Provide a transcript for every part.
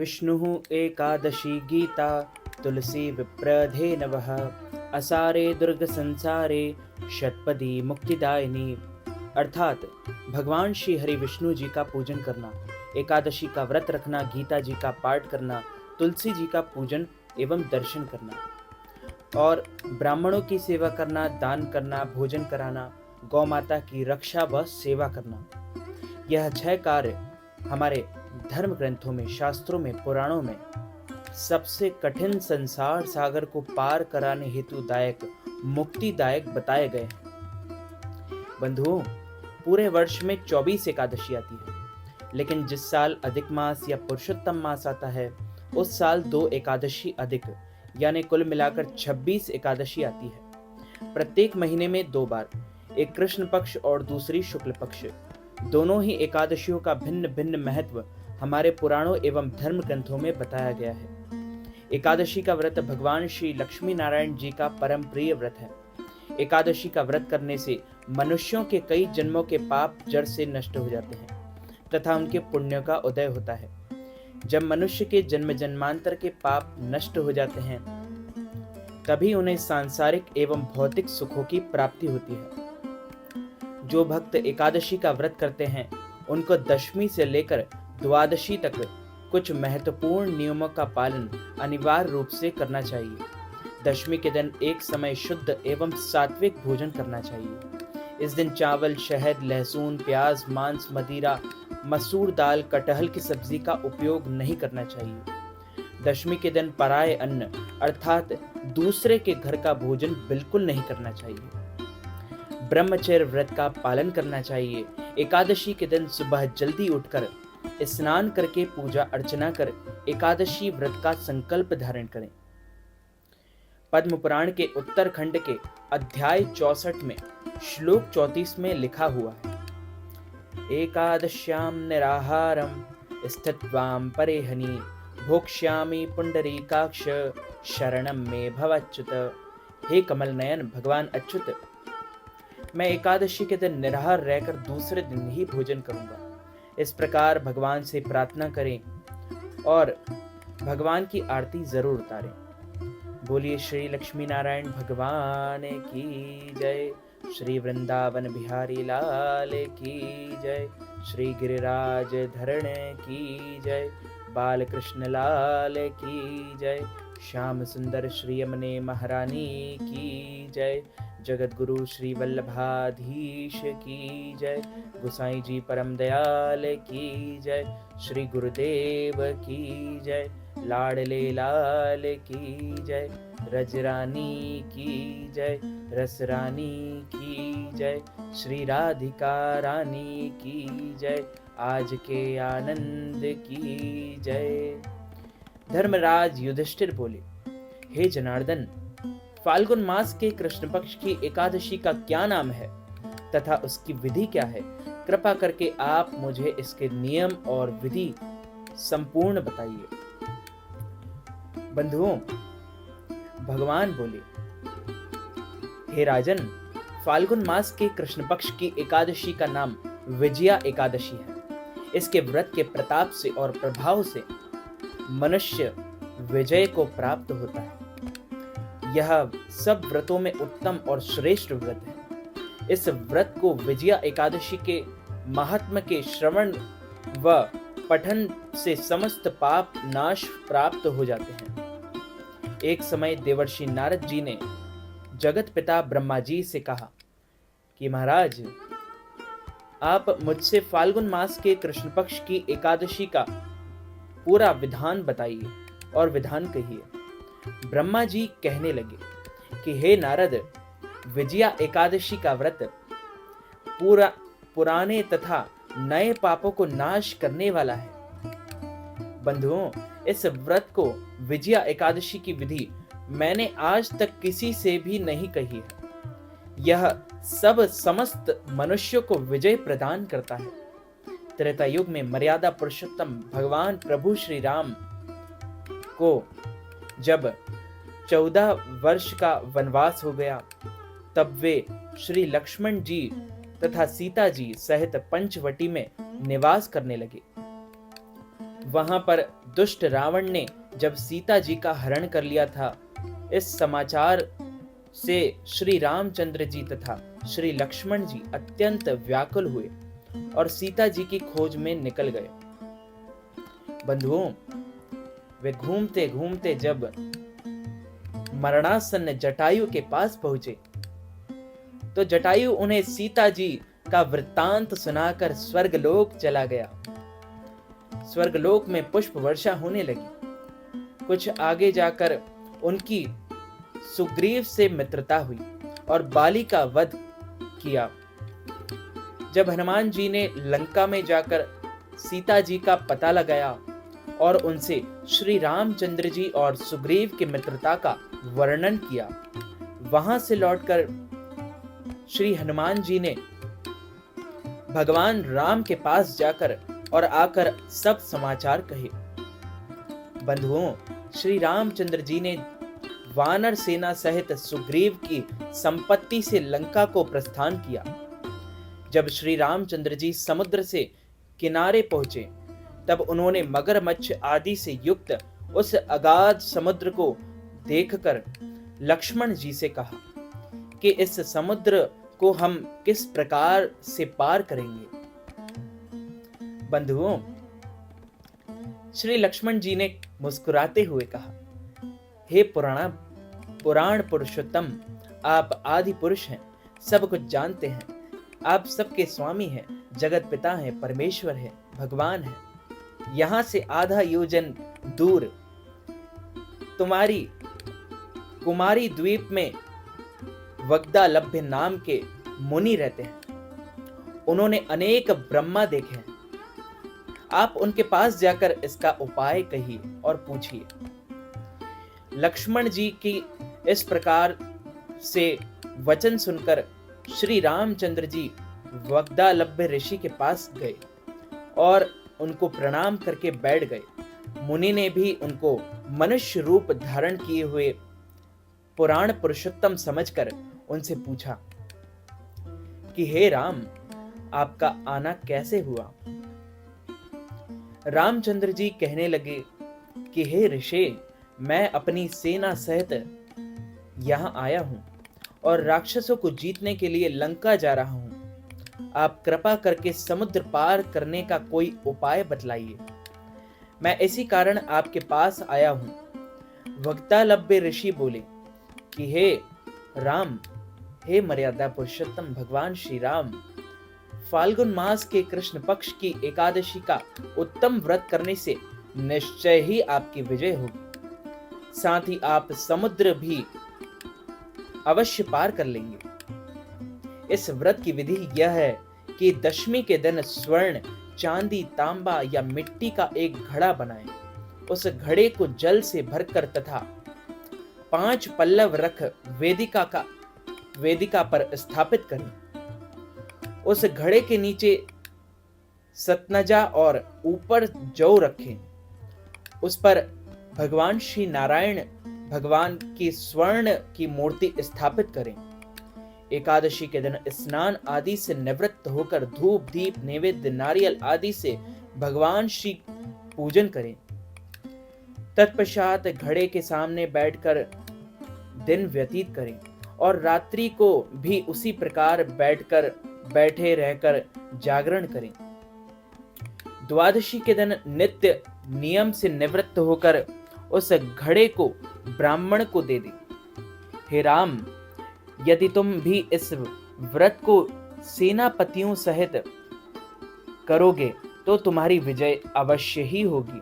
विष्णुः एकादशी गीता तुलसी विप्रधे नवः असारे दुर्ग संसारे शतपदी मुक्तिदायिनी। अर्थात भगवान श्री हरि विष्णु जी का पूजन करना, एकादशी का व्रत रखना, गीता जी का पाठ करना, तुलसी जी का पूजन एवं दर्शन करना और ब्राह्मणों की सेवा करना, दान करना, भोजन कराना, गौ माता की रक्षा व सेवा करना। यह 6 कार्य हमारे धर्म ग्रंथों में, शास्त्रों में, पुराणों में सबसे कठिन संसार सागर को पार कराने हेतु मुक्तिदायक बताए गए हैं। बंधुओं, पूरे वर्ष में 24 एकादशी आती है, लेकिन जिस साल अधिक मास या पुरुषोत्तम मास आता है उस साल 2 एकादशी अधिक यानी कुल मिलाकर 26 एकादशी आती है। प्रत्येक महीने में 2 बार, एक कृष्ण पक्ष और दूसरी शुक्ल पक्ष। दोनों ही एकादशियों का भिन्न भिन्न महत्व हमारे पुराणों एवं धर्म ग्रंथों में बताया गया है। एकादशी का व्रत भगवान श्री लक्ष्मी नारायण जी का परम प्रिय व्रत है। एकादशी का व्रत करने से मनुष्यों के कई जन्मों के पाप जड़ से नष्ट हो जाते हैं तथा उनके पुण्य का उदय होता है। जब मनुष्य के जन्म जन्मांतर के पाप नष्ट हो जाते हैं तभी उन्हें सांसारिक एवं भौतिक सुखों की प्राप्ति होती है। जो भक्त एकादशी का व्रत करते हैं उनको दशमी से लेकर द्वादशी तक कुछ महत्वपूर्ण नियमों का पालन अनिवार्य रूप से करना चाहिए। दशमी के दिन एक समय शुद्ध एवं सात्विक भोजन करना चाहिए। इस दिन चावल, शहद, लहसुन, प्याज, मांस, मदिरा, मसूर दाल, कटहल की सब्जी का उपयोग नहीं करना चाहिए। दशमी के दिन पराये अन्न अर्थात दूसरे के घर का भोजन बिल्कुल नहीं करना चाहिए। ब्रह्मचर्य व्रत का पालन करना चाहिए। एकादशी के दिन सुबह जल्दी उठकर स्नान करके पूजा अर्चना कर एकादशी व्रत का संकल्प धारण करें। पद्म पुराण के उत्तरखंड के अध्याय 64 में श्लोक 34 में लिखा हुआ है, एकादश्याम निराहारम स्थित्वाम परेहनि भोक्ष्यामि पुंडरीकाक्ष शरणम में भवच्युत। हे कमल नयन भगवान अच्युत, मैं एकादशी के दिन निराहार रहकर दूसरे दिन ही भोजन करूंगा। इस प्रकार भगवान से प्रार्थना करें और भगवान की आरती जरूर उतारें। बोलिए श्री लक्ष्मी नारायण भगवान की जय, श्री वृंदावन बिहारी लाल की जय, श्री गिरिराज धरण की जय, बाल कृष्ण लाल की जय, श्याम सुंदर श्री यमुने महारानी की जय, जगत गुरु श्री वल्लभाधीश की जय, गोसाई जी परम दयाल की जय, श्री गुरुदेव की जय, लाडले लाल की जय, रजरानी की जय, रसरानी की जय, श्री राधिका रानी की जय, आज के आनंद की जय। धर्मराज युधिष्ठिर बोले, हे जनार्दन, फाल्गुन मास के कृष्ण पक्ष की एकादशी का क्या नाम है तथा उसकी विधि क्या है? कृपा करके आप मुझे इसके नियम और विधि संपूर्ण बताइए। बंधुओं, भगवान बोले, हे राजन, फाल्गुन मास के कृष्ण पक्ष की एकादशी का नाम विजया एकादशी है। इसके व्रत के प्रताप से और प्रभाव से मनुष्य विजय को प्राप्त होता है। यह सब व्रतों में उत्तम और श्रेष्ठ व्रत है। इस व्रत को विजया एकादशी के महात्म्य के श्रवण व पठन से समस्त पाप नाश प्राप्त हो जाते हैं। एक समय देवर्षि नारद जी ने जगत पिता ब्रह्मा जी से कहा कि महाराज, आप मुझसे फाल्गुन मास के कृष्ण पक्ष की एकादशी का पूरा विधान बताइए और विधान कहिए। ब्रह्मा जी कहने लगे कि हे नारद, विजया एकादशी का व्रत पुराने तथा नए पापों को नाश करने वाला है। बंधुओं, इस व्रत को विजया एकादशी की विधि मैंने आज तक किसी से भी नहीं कही है। यह सब समस्त मनुष्यों को विजय प्रदान करता है। त्रेता युग में मर्यादा पुरुषोत्तम भगवान प्रभु श्री राम को जब 14 वर्ष का वनवास हो गया, तब वे श्री लक्ष्मण जी तथा सीता जी सहित पंचवटी में निवास करने लगे। वहां पर दुष्ट रावण ने जब सीता जी का हरण कर लिया था, इस समाचार से श्री रामचंद्र जी तथा श्री लक्ष्मण जी अत्यंत व्याकुल हुए और सीता जी की खोज में निकल गए। बंधुओं, वे घूमते घूमते जब मरणासन्न जटायु के पास पहुंचे तो जटायु उन्हें सीता जी का वृत्तांत सुनाकर स्वर्गलोक चला गया। स्वर्गलोक में पुष्प वर्षा होने लगी। कुछ आगे जाकर उनकी सुग्रीव से मित्रता हुई और बाली का वध किया। जब हनुमान जी ने लंका में जाकर सीता जी का पता लगाया और उनसे श्री रामचंद्र जी और सुग्रीव की मित्रता का वर्णन किया, वहां से लौटकर श्री हनुमान जी ने भगवान राम के पास जाकर और आकर सब समाचार कहे। बंधुओं, श्री रामचंद्र जी ने वानर सेना सहित सुग्रीव की संपत्ति से लंका को प्रस्थान किया। जब श्री रामचंद्र जी समुद्र से किनारे पहुंचे तब उन्होंने मगरमच्छ आदि से युक्त उस अगाध समुद्र को देखकर लक्ष्मण जी से कहा कि इस समुद्र को हम किस प्रकार से पार करेंगे। बंधुओं, श्री लक्ष्मण जी ने मुस्कुराते हुए कहा, हे पुराण पुरुषोत्तम, आप आदि पुरुष हैं, सब कुछ जानते हैं, आप सबके स्वामी हैं, जगत पिता हैं, परमेश्वर हैं, भगवान हैं। यहां से आधा योजन दूर तुम्हारी कुमारी द्वीप में वग्दालभ्य नाम के मुनि रहते हैं। उन्होंने अनेक ब्रह्मा देखे हैं। आप उनके पास जाकर इसका उपाय कहिए और पूछिए। लक्ष्मण जी की इस प्रकार से वचन सुनकर श्री रामचंद्र जी वग्दालभ्य ऋषि के पास गए और उनको प्रणाम करके बैठ गए। मुनि ने भी उनको मनुष्य रूप धारण किए हुए पुराण पुरुषोत्तम समझकर उनसे पूछा कि हे राम, आपका आना कैसे हुआ। रामचंद्र जी कहने लगे कि हे ऋषि, मैं अपनी सेना सहित यहां आया हूं और राक्षसों को जीतने के लिए लंका जा रहा हूं। आप कृपा करके समुद्र पार करने का कोई उपाय बतलाइए। मैं इसी कारण आपके पास आया हूं। वग्दालभ्य ऋषि बोले कि हे राम, हे मर्यादा पुरुषोत्तम भगवान श्री राम, फाल्गुन मास के कृष्ण पक्ष की एकादशी का उत्तम व्रत करने से निश्चय ही आपकी विजय होगी। साथ ही आप समुद्र भी अवश्य पार कर लेंगे। इस व्रत की विधि यह है कि दशमी के दिन स्वर्ण, चांदी, तांबा या मिट्टी का एक घड़ा बनाएं। उस घड़े को जल से भरकर तथा 5 पल्लव रख वेदिका पर स्थापित करें। उस घड़े के नीचे सतनजा और ऊपर जौ रखें। उस पर भगवान श्री नारायण भगवान की स्वर्ण की मूर्ति स्थापित करें। एकादशी के दिन स्नान आदि से निवृत्त होकर धूप, दीप, नैवेद्य, नारियल आदि से भगवान श्री पूजन करें। तत्पश्चात घड़े के सामने बैठकर दिन व्यतीत करें और रात्रि को भी उसी प्रकार बैठे रहकर जागरण करें। द्वादशी के दिन नित्य नियम से निवृत्त होकर उस घड़े को ब्राह्मण को दे दें। हे राम, यदि तुम भी इस व्रत को सेनापतियों सहित करोगे तो तुम्हारी विजय अवश्य ही होगी।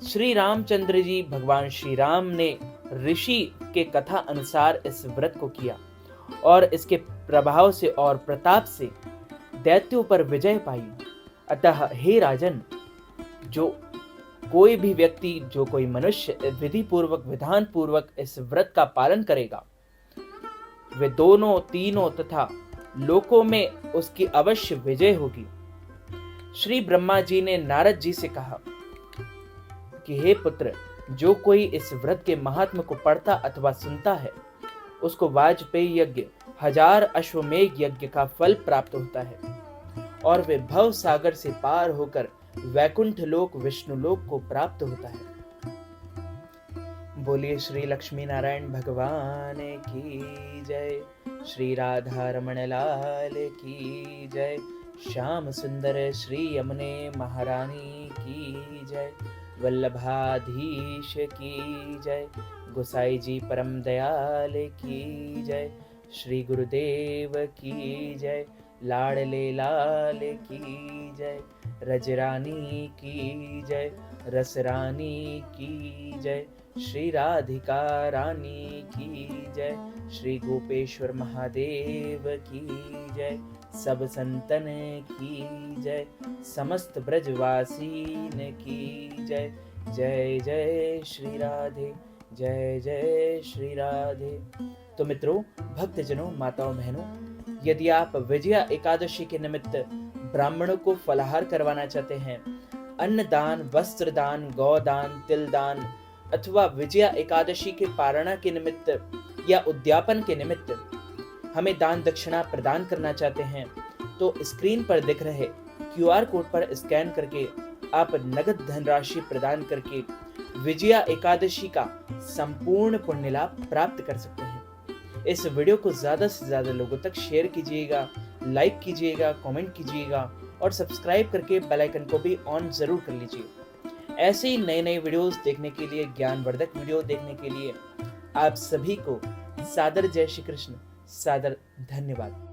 श्री रामचंद्र जी भगवान श्री राम ने ऋषि के कथा अनुसार इस व्रत को किया और इसके प्रभाव से और प्रताप से दैत्यों पर विजय पाई। अतः हे राजन, जो कोई मनुष्य विधि पूर्वक, विधान पूर्वक इस व्रत का पालन करेगा, वे दोनों, तीनों तथा लोकों में उसकी अवश्य विजय होगी। श्री ब्रह्मा जी ने नारद जी से कहा कि हे पुत्र, जो कोई इस व्रत के महात्म को पढ़ता अथवा सुनता है, उसको वाजपेयी यज्ञ, 1000 अश्वमेघ यज्ञ का फल प्राप्त होता है और वे भव सागर से पार होकर वैकुंठ लोक विष्णु लोक को प्राप्त होता है। बोलिए श्री लक्ष्मी नारायण भगवान की जय, श्री राधा रमण लाल की जय, श्याम सुंदर श्री यमुने महारानी की जय, वल्लभाधीश की जय, गोसाई जी परम दयाल की जय, श्री गुरुदेव की जय, लाडले लाल की जय, रजरानी की जय, रसरानी की जय, श्री राधिका रानी की जय, श्री गोपेश्वर महादेव की जय, सब संतन की जय, समस्त ब्रजवासीन की जय। जय जय श्री राधे, जय जय श्री राधे। तो मित्रों, भक्तजनों, माताओं, बहनों, यदि आप विजया एकादशी के निमित्त ब्राह्मणों को फलाहार करवाना चाहते हैं, अन्नदान, वस्त्रदान, गौदान, तिलदान अथवा विजया एकादशी के पारणा के निमित्त या उद्यापन के निमित्त हमें दान दक्षिणा प्रदान करना चाहते हैं, तो स्क्रीन पर दिख रहे QR कोड पर स्कैन करके आप नगद धनराशि प्रदान करके विजया एकादशी का संपूर्ण पुण्य लाभ प्राप्त कर सकते हैं। इस वीडियो को ज्यादा से ज्यादा लोगों तक शेयर कीजिएगा, लाइक कीजिएगा, कमेंट कीजिएगा और सब्सक्राइब करके बेल आइकन को भी ऑन जरूर कर लीजिए। ऐसे ही नए नए वीडियोस देखने के लिए, ज्ञानवर्धक वीडियो देखने के लिए आप सभी को सादर जय श्री कृष्ण, सादर धन्यवाद।